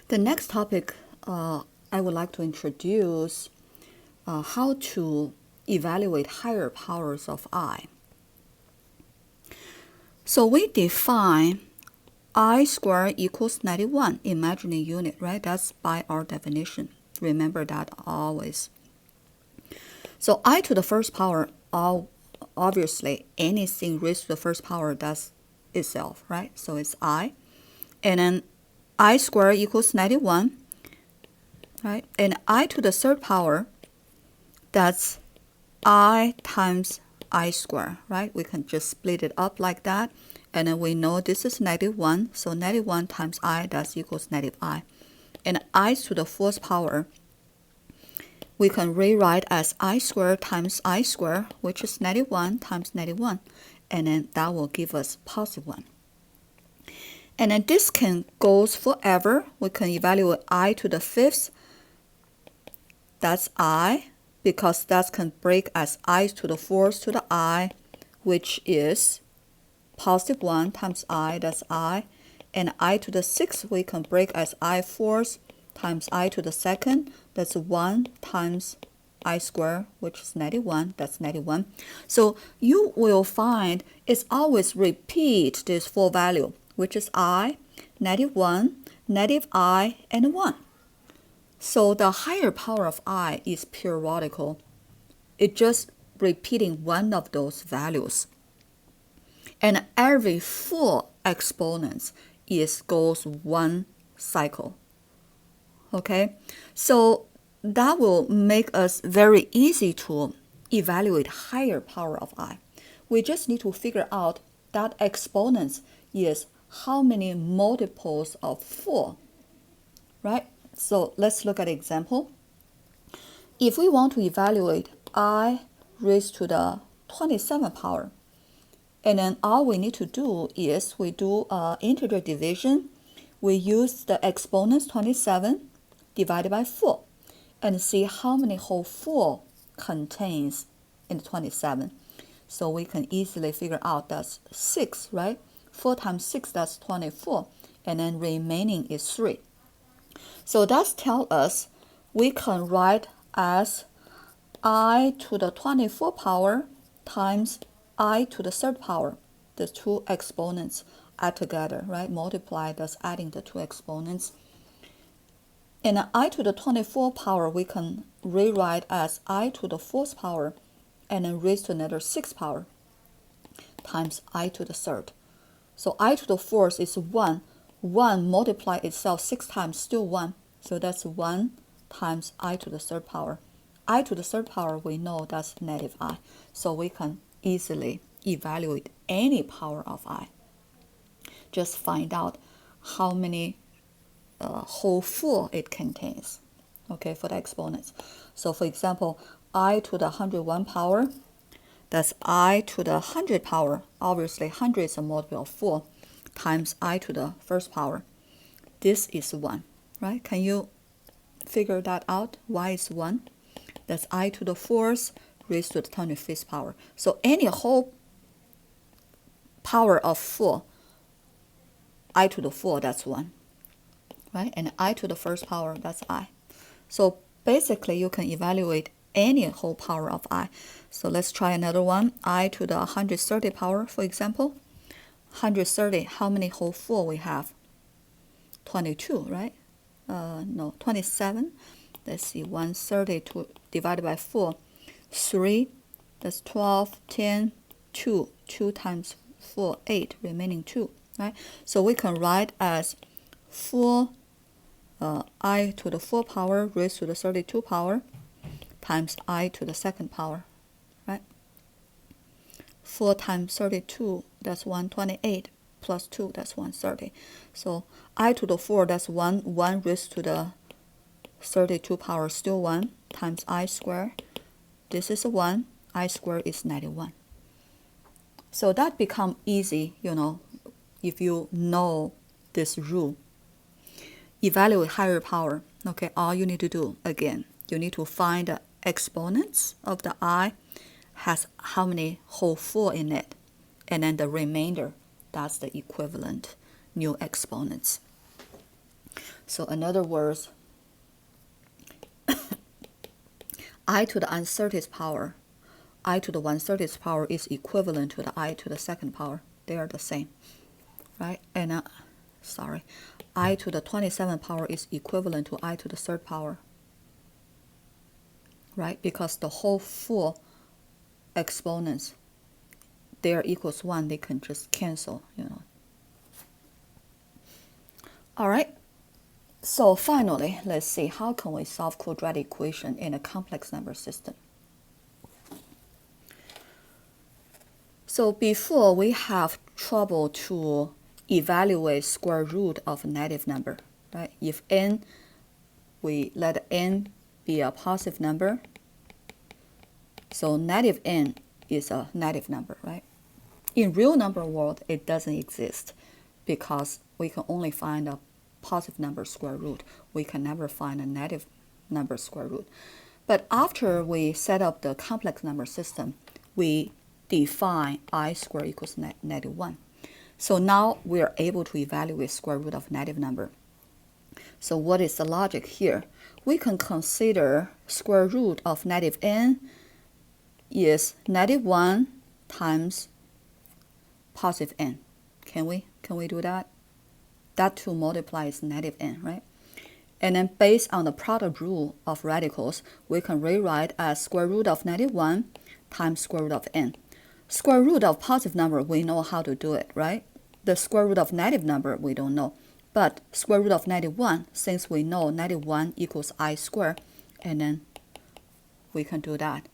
The next topic I would like to introduce how to evaluate higher powers of I. So we define I squared equals 91 imaginary unit, right? That's by our definition. Remember that always. So I to the first power, obviously anything raised to the first power, that's itself, right? So it's I. And then I squared equals 91, right? And I to the third power, that's I times I squared, right? We can just split it up like that. And then we know this is -1, so 91 times I, that's equals -I. And I to the fourth power, we can rewrite as I squared times I squared, which is 91 times 91. And then that will give us +1. And then this can goes forever. We can evaluate I to the fifth. That's I, because that can break as I to the fourth to the I, which is +1 times I, that's I. And I to the sixth, we can break as I fourth times I to the second. That's 1 times I squared, which is 91. That's 91. So you will find it's always repeat this full value, which is I, 91, -I, and 1. So the higher power of I is periodical. It's just repeating one of those values. And every full exponent goes one cycle. Okay, so that will make us very easy to evaluate higher power of I. We just need to figure out that exponent is how many multiples of 4, right? So let's look at an example. If we want to evaluate I raised to the 27th power, and then all we need to do is we do integer division. We use the exponents 27 divided by 4 and see how many whole 4 contains in the 27. So we can easily figure out that's 6, right? 4 times 6, that's 24. And then remaining is 3. So that tells us we can write as I to the 24th power times I to the third power. The two exponents add together, right? Multiply, thus adding the two exponents. And I to the 24th power, we can rewrite as I to the fourth power and then raise to another 6th power times I to the third. So I to the fourth is 1. 1 multiply itself 6 times, still 1. So that's 1 times I to the third power. I to the third power, we know that's -I. So we can easily evaluate any power of I. Just find out how many whole 4 it contains, okay, for the exponents. So for example, I to the 101 power, that's I to the 100 power. Obviously 100 is a multiple of 4 times I to the first power. This is 1, right? Can you figure that out? Why is 1? That's I to the fourth raised to the 25th power. So any whole power of 4, I to the 4, that's 1, right? And I to the first power, that's I. So basically you can evaluate any whole power of I. So let's try another one. I to the 130 power, for example. 130, how many whole 4 we have? 22, right? No, 27. Let's see, 130 divided by 4. 3, that's 12, 10, 2. 2 times 4, 8, remaining 2, right? So we can write as 4 I to the 4 power raised to the 32 power times I to the second power, right? 4 times 32, that's 128, plus 2, that's 130. So I to the 4, that's 1 raised to the 32 power, still 1, times I squared. This is a 1, I squared is 91. So that become easy, if you know this rule. Evaluate higher power. Okay, all you need to do, again, you need to find the exponents of the I has how many whole 4 in it. And then the remainder, that's the equivalent new exponents. So in other words, I to the n30th power, I to the 1/30th power is equivalent to the I to the second power. They are the same, right? And I to the 27th power is equivalent to I to the third power, right? Because the whole full exponents, they are equals 1, they can just cancel, you know. All right. So finally, let's see, how can we solve quadratic equation in a complex number system? So before, we have trouble to evaluate square root of a negative number, right? If n, we let n be a positive number, so negative n is a negative number, right? In real number world, it doesn't exist because we can only find a positive number square root. We can never find a negative number square root. But after we set up the complex number system, we define I squared equals negative 1. So now we are able to evaluate square root of negative number. So what is the logic here? We can consider square root of negative n is negative 1 times positive n. Can we do that? That 2 multiplies negative n, right? And then based on the product rule of radicals, we can rewrite as square root of negative 1 times square root of n. Square root of positive number, we know how to do it, right? The square root of negative number, we don't know. But square root of negative 1, since we know negative 1 equals I squared, and then we can do that.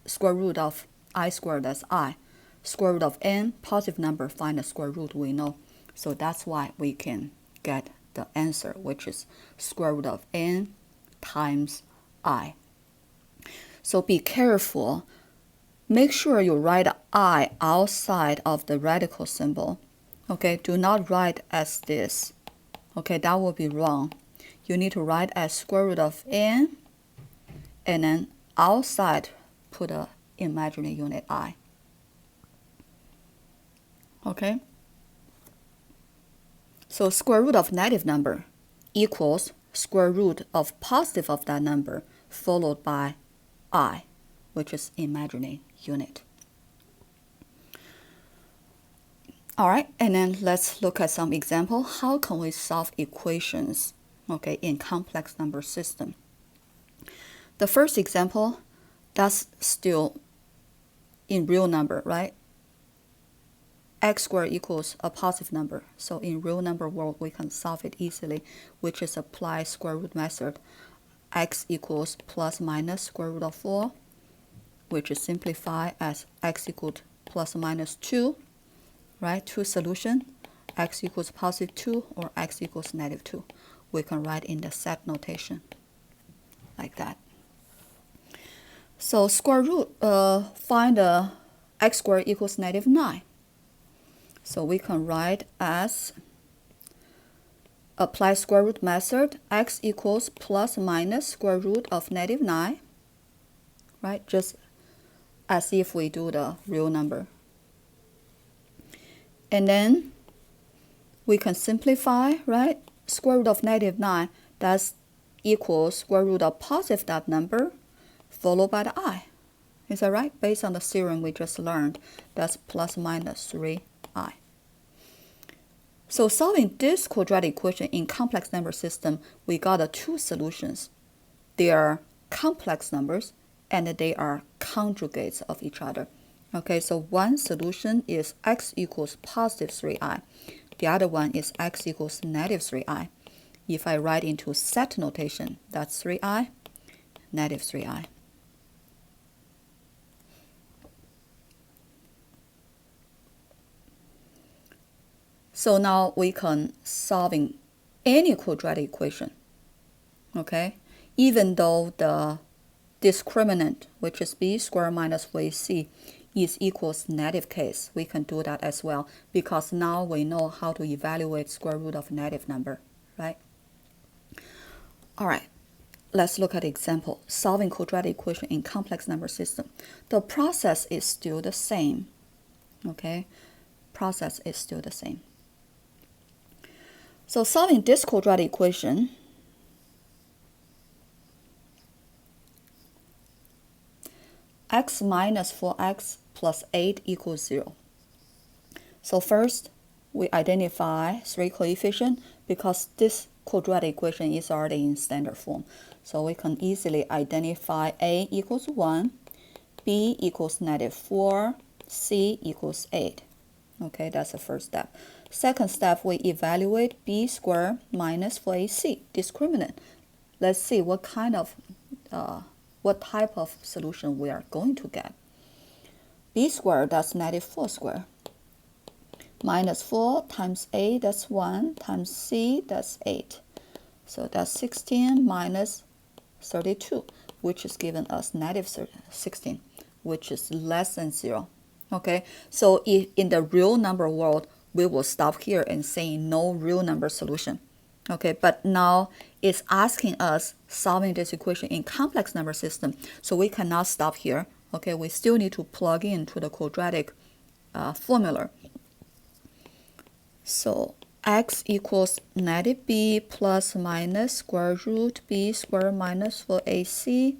Square root of I squared, that's I. Square root of n, positive number, find the square root, we know. So that's why we can get the answer, which is square root of n times I. So be careful. Make sure you write I outside of the radical symbol. Okay, do not write as this. Okay, that will be wrong. You need to write as square root of n, and then outside put a imaginary unit I. Okay? So square root of negative number equals square root of positive of that number followed by I, which is imaginary unit. All right, and then let's look at some example. How can we solve equations, okay, in complex number system? The first example, that's still in real number, right? X squared equals a positive number. So in real number world, we can solve it easily, which is apply square root method. X equals plus minus square root of 4, which is simplified as x equals plus minus 2, right? Two solution, x equals positive 2 or x equals negative 2. We can write in the set notation like that. So square root, find x squared equals negative 9. So we can write as apply square root method, x equals plus minus square root of negative 9, right? Just as if we do the real number. And then we can simplify, right? Square root of negative 9, that's equals square root of positive that number followed by the I. Is that right? Based on the theorem we just learned, that's plus minus 3i. So solving this quadratic equation in complex number system, we got two solutions. They are complex numbers and they are conjugates of each other. Okay, so one solution is x equals positive 3i. The other one is x equals negative 3i. If I write into set notation, that's 3i, negative 3i. So now we can solving any quadratic equation, okay? Even though the discriminant, which is b squared minus 4ac, is equals negative case, we can do that as well because now we know how to evaluate square root of negative number, right? All right, let's look at example, solving quadratic equation in complex number system. The process is still the same, okay? Process is still the same. So solving this quadratic equation, x minus 4x plus 8 equals 0. So first, we identify 3 coefficients because this quadratic equation is already in standard form. So we can easily identify a equals 1, b equals -4, c equals 8. Okay, that's the first step. Second step, we evaluate b squared minus 4ac, discriminant. Let's see what type of solution we are going to get. b squared, that's -4 squared. Minus 4 times a, that's 1, times c, that's 8. So that's 16 minus 32, which is giving us -16, which is less than 0. Okay, so in the real number world, we will stop here and say no real number solution. Okay, but now it's asking us solving this equation in complex number system, so we cannot stop here. Okay, we still need to plug into the quadratic formula. So x equals -b plus minus square root b squared minus 4ac,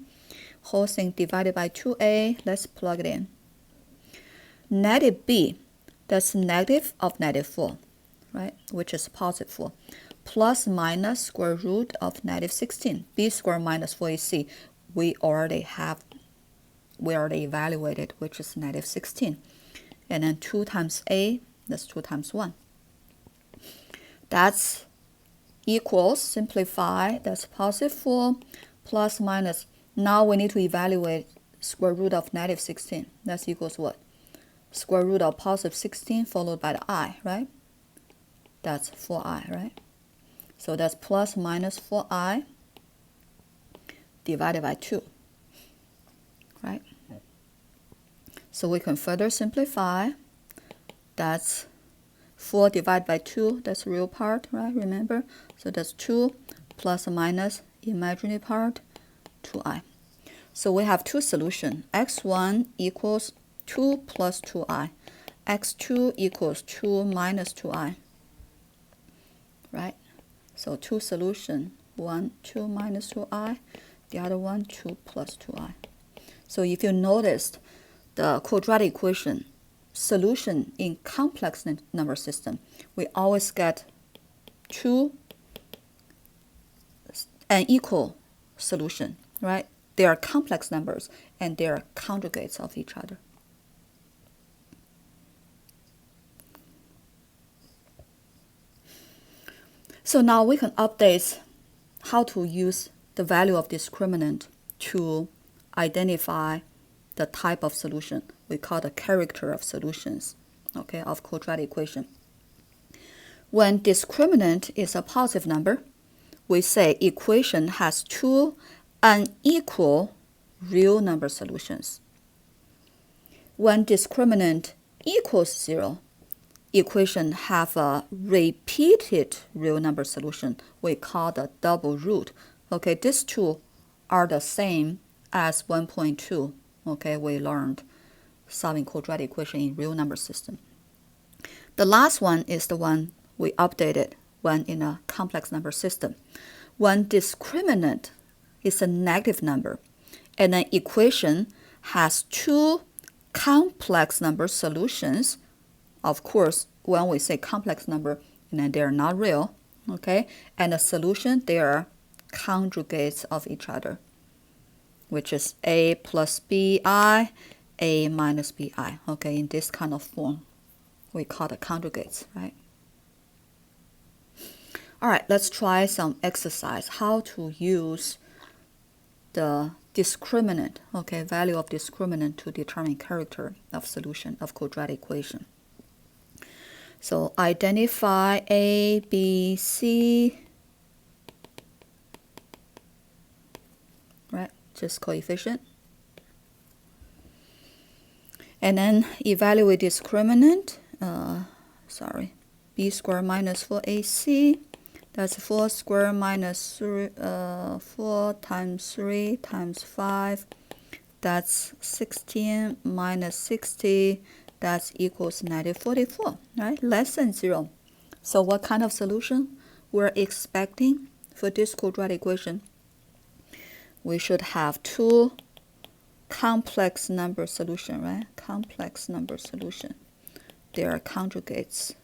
whole thing divided by 2a. Let's plug it in. -b, that's negative of -4, right, which is positive 4, plus minus square root of -16. b squared minus 4ac, we already evaluated, which is -16. And then 2 times a, that's 2 times 1. That's equals, simplify, that's positive 4 plus minus. Now we need to evaluate square root of -16. That's equals what? Square root of positive 16 followed by the I, right? That's 4i, right? So that's plus minus 4i divided by 2, right? So we can further simplify. That's 4 divided by 2, that's real part, right? Remember? So that's 2 plus or minus imaginary part, 2i. So we have two solutions. x1 equals 2 plus 2i. x2 equals 2 minus 2i. Right? So two solutions. One, 2 minus 2i. The other one, 2 plus 2i. So if you noticed, the quadratic equation solution in complex number system, we always get an equal solution, right? They are complex numbers and they are conjugates of each other. So now we can update how to use the value of discriminant to identify the type of solution. We call the character of solutions, okay, of quadratic equation. When discriminant is a positive number, we say equation has two unequal real number solutions. When discriminant equals 0, equation have a repeated real number solution. We call the double root. Okay, these two are the same as 1.2. Okay, we learned solving quadratic equation in real number system. The last one is the one we updated when in a complex number system. When discriminant is a negative number and an equation has two complex number solutions, of course, when we say complex number, they're not real, okay? And the solution, they are conjugates of each other, which is a plus bi, a minus bi, okay? In this kind of form, we call the conjugates, right? All right, let's try some exercise, how to use the discriminant, okay, value of discriminant to determine character of solution of quadratic equation. So identify A, B, C, right, just coefficient. And then evaluate discriminant, b squared minus 4ac, that's 4 squared minus 4 times 3 times 5, that's 16 minus 60, that's equals -44, right? Less than 0. So what kind of solution? we're expecting for this quadratic equation, we should have two complex number solution, right? Complex number solution. They are conjugates.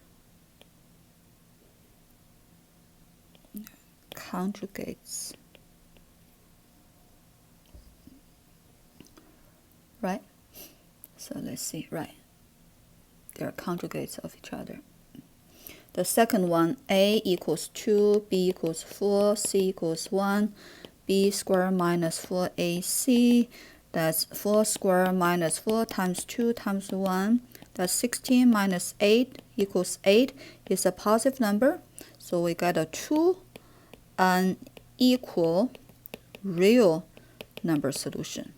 Conjugates. Right? So let's see, right? They are conjugates of each other. The second one, a equals 2, b equals 4, c equals 1, b squared minus 4ac. That's 4 squared minus 4 times 2 times 1. That's 16 minus 8 equals 8. It's a positive number. So we got a 2 unequal real number solution.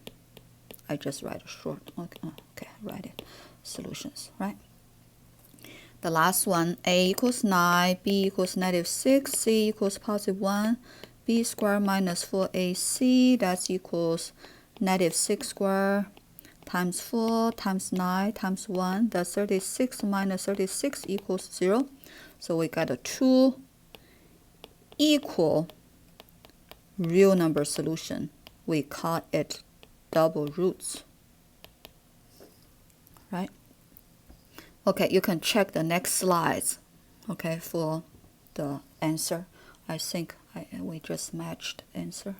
I just write a short. Okay, write it. Solutions, right? The last one, a equals 9, b equals -6, c equals +1, b squared minus 4ac, that's equals -6 squared times 4 times 9 times 1. That's 36 minus 36 equals 0. So we got a 2 equal real number solution. We call it double roots, right? Okay, you can check the next slides, okay, for the answer. I think we just matched answer.